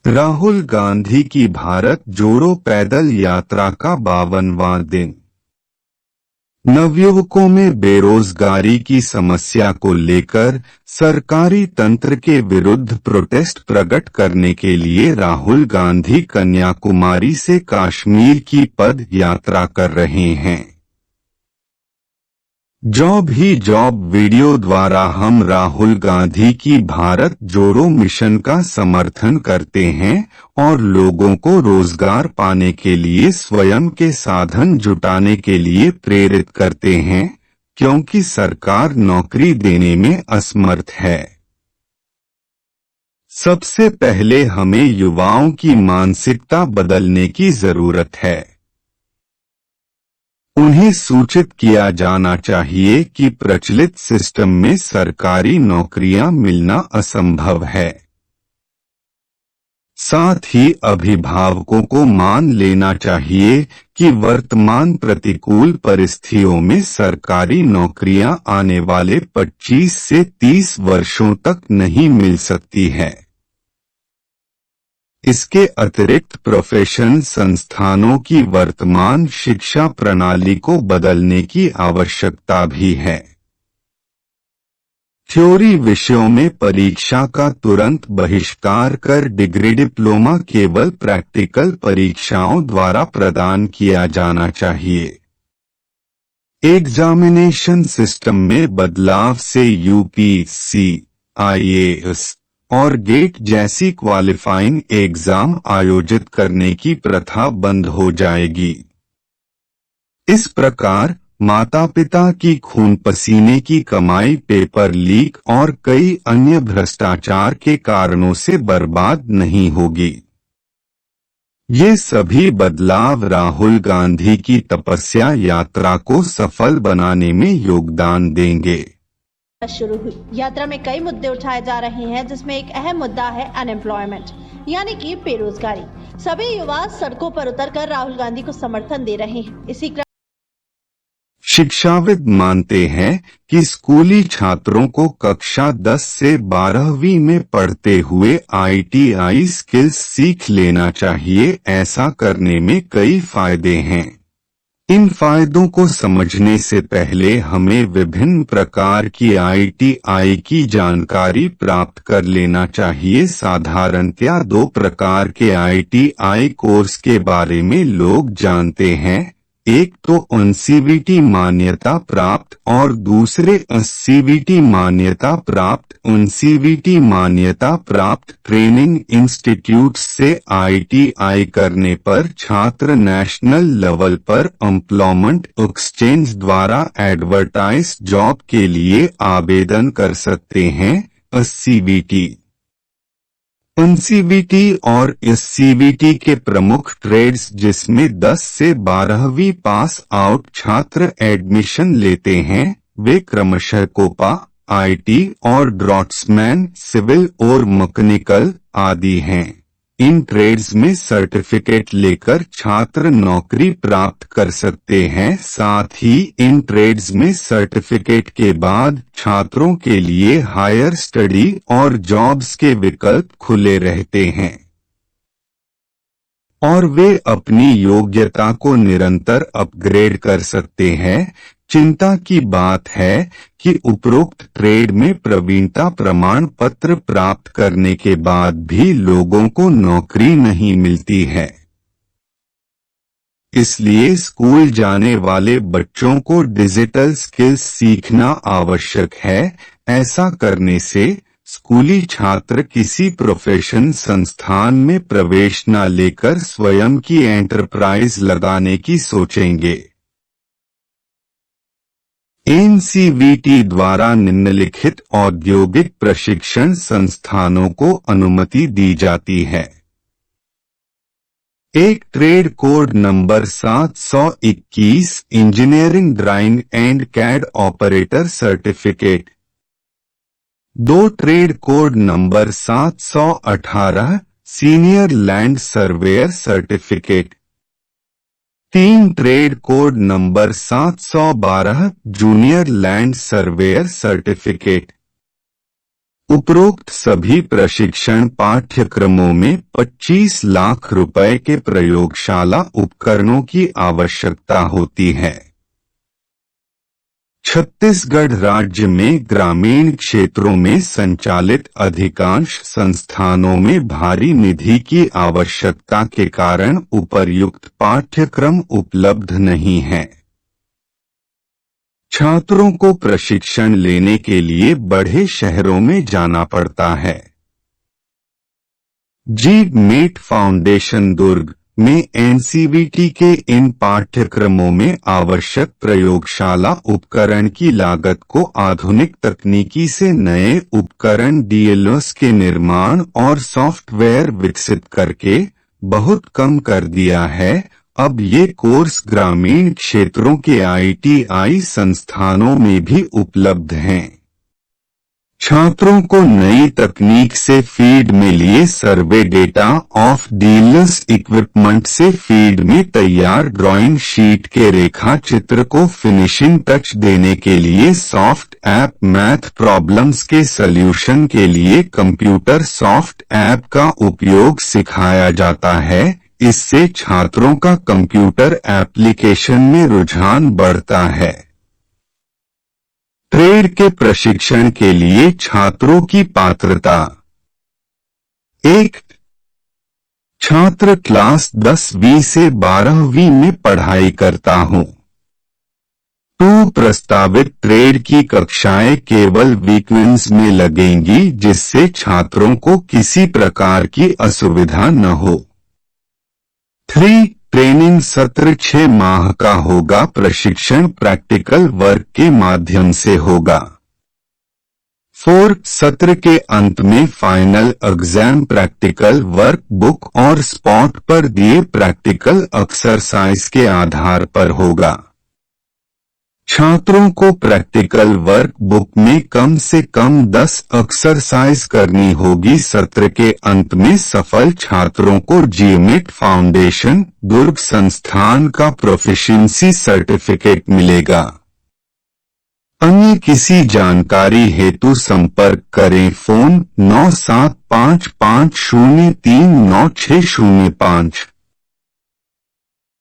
राहुल गांधी की भारत जोड़ो पैदल यात्रा का 52वां दिन। नवयुवकों में बेरोजगारी की समस्या को लेकर सरकारी तंत्र के विरुद्ध प्रोटेस्ट प्रकट करने के लिए राहुल गांधी कन्याकुमारी से कश्मीर की पद यात्रा कर रहे हैं। जॉब ही जॉब वीडियो द्वारा हम राहुल गांधी की भारत जोड़ो मिशन का समर्थन करते हैं और लोगों को रोजगार पाने के लिए स्वयं के साधन जुटाने के लिए प्रेरित करते हैं, क्योंकि सरकार नौकरी देने में असमर्थ है। सबसे पहले हमें युवाओं की मानसिकता बदलने की जरूरत है। उन्हें सूचित किया जाना चाहिए कि प्रचलित सिस्टम में सरकारी नौकरियां मिलना असंभव है। साथ ही अभिभावकों को मान लेना चाहिए कि वर्तमान प्रतिकूल परिस्थितियों में सरकारी नौकरियां आने वाले 25 से 30 वर्षों तक नहीं मिल सकती है। इसके अतिरिक्त प्रोफेशन संस्थानों की वर्तमान शिक्षा प्रणाली को बदलने की आवश्यकता भी है। थ्योरी विषयों में परीक्षा का तुरंत बहिष्कार कर डिग्री डिप्लोमा केवल प्रैक्टिकल परीक्षाओं द्वारा प्रदान किया जाना चाहिए। एग्जामिनेशन सिस्टम में बदलाव से यूपीएससी, आईएएस और गेट जैसी क्वालिफाइंग एग्जाम आयोजित करने की प्रथा बंद हो जाएगी। इस प्रकार माता पिता की खून पसीने की कमाई पेपर लीक और कई अन्य भ्रष्टाचार के कारणों से बर्बाद नहीं होगी। ये सभी बदलाव राहुल गांधी की तपस्या यात्रा को सफल बनाने में योगदान देंगे। शुरू हुई यात्रा में कई मुद्दे उठाए जा रहे हैं, जिसमें एक अहम मुद्दा है अनएम्प्लॉयमेंट यानी कि बेरोजगारी। सभी युवा सड़कों पर उतरकर राहुल गांधी को समर्थन दे रहे हैं। इसी क्रम शिक्षाविद मानते हैं कि स्कूली छात्रों को कक्षा 10 से 12वीं में पढ़ते हुए आईटीआई स्किल्स सीख लेना चाहिए। ऐसा करने में कई फायदे हैं। इन फायदों को समझने से पहले हमें विभिन्न प्रकार की आईटीआई की जानकारी प्राप्त कर लेना चाहिए। साधारणतया 2 प्रकार के आईटीआई कोर्स के बारे में लोग जानते हैं, एक तो एनसीवीटी मान्यता प्राप्त और दूसरे एससीवीटी मान्यता प्राप्त। एनसीवीटी मान्यता प्राप्त ट्रेनिंग इंस्टीट्यूट से आईटीआई करने पर छात्र नेशनल लेवल पर एम्प्लॉयमेंट एक्सचेंज द्वारा एडवर्टाइज जॉब के लिए आवेदन कर सकते हैं। एससीवीटी, एनसीवीटी और एससीवीटी के प्रमुख ट्रेड्स जिसमें 10 से 12वीं पास आउट छात्र एडमिशन लेते हैं, वे क्रमशः कोपा, आईटी और ड्राफ्ट्समैन, सिविल और मैकेनिकल आदि हैं। इन ट्रेड्स में सर्टिफिकेट लेकर छात्र नौकरी प्राप्त कर सकते हैं। साथ ही इन ट्रेड्स में सर्टिफिकेट के बाद छात्रों के लिए हायर स्टडी और जॉब्स के विकल्प खुले रहते हैं और वे अपनी योग्यता को निरंतर अपग्रेड कर सकते हैं। चिंता की बात है कि उपरोक्त ट्रेड में प्रवीणता प्रमाण पत्र प्राप्त करने के बाद भी लोगों को नौकरी नहीं मिलती है। इसलिए स्कूल जाने वाले बच्चों को डिजिटल स्किल्स सीखना आवश्यक है। ऐसा करने से स्कूली छात्र किसी प्रोफेशन संस्थान में प्रवेश न लेकर स्वयं की एंटरप्राइज लगाने की सोचेंगे। एनसीवीटी द्वारा निम्नलिखित औद्योगिक प्रशिक्षण संस्थानों को अनुमति दी जाती है। एक trade code number 721 engineering drawing and CAD operator certificate. 2 trade code number 718 senior land surveyor certificate. 3 trade code number 712 junior land surveyor certificate. उपरोक्त सभी प्रशिक्षण पाठ्यक्रमों में 25 लाख रुपए के प्रयोगशाला उपकरणों की आवश्यकता होती है। छत्तीसगढ़ राज्य में ग्रामीण क्षेत्रों में संचालित अधिकांश संस्थानों में भारी निधि की आवश्यकता के कारण उपर्युक्त पाठ्यक्रम उपलब्ध नहीं है। छात्रों को प्रशिक्षण लेने के लिए बड़े शहरों में जाना पड़ता है। जी-मेट फाउंडेशन दुर्ग में एनसीवीटी के इन पाठ्यक्रमों में आवश्यक प्रयोगशाला उपकरण की लागत को आधुनिक तकनीकी से नए उपकरण डीएलएस के निर्माण और सॉफ्टवेयर विकसित करके बहुत कम कर दिया है। अब ये कोर्स ग्रामीण क्षेत्रों के आईटीआई संस्थानों में भी उपलब्ध हैं। छात्रों को नई तकनीक से फील्ड में लिए survey data of dealers equipment से फील्ड में तैयार ड्राइंग शीट के रेखा चित्र को फिनिशिंग टच देने के लिए सॉफ्ट ऐप मैथ प्रॉब्लम्स के सॉल्यूशन के लिए कंप्यूटर सॉफ्ट ऐप का उपयोग सिखाया जाता है। इससे छात्रों का कंप्यूटर एप्लीकेशन में रुझान बढ़ता है। ट्रेड के प्रशिक्षण के लिए छात्रों की पात्रता। 1. छात्र क्लास 10वीं से 12वीं में पढ़ाई करता हूं। 2. प्रस्तावित ट्रेड की कक्षाएं केवल वीकेंड्स में लगेंगी जिससे छात्रों को किसी प्रकार की असुविधा न हो। 3. ट्रेनिंग सत्र 6 माह का होगा। प्रशिक्षण प्रैक्टिकल वर्क के माध्यम से होगा। 4. सत्र के अंत में final exam practical work book और स्पॉट पर दिए प्रैक्टिकल एक्सरसाइज के आधार पर होगा। छात्रों को प्रैक्टिकल वर्क बुक में कम से कम 10 एक्सरसाइज करनी होगी। सत्र के अंत में सफल छात्रों को जी-मेट फाउंडेशन दुर्ग संस्थान का प्रोफिशिएंसी सर्टिफिकेट मिलेगा। अन्य किसी जानकारी हेतु संपर्क करें। फोन 9755039605।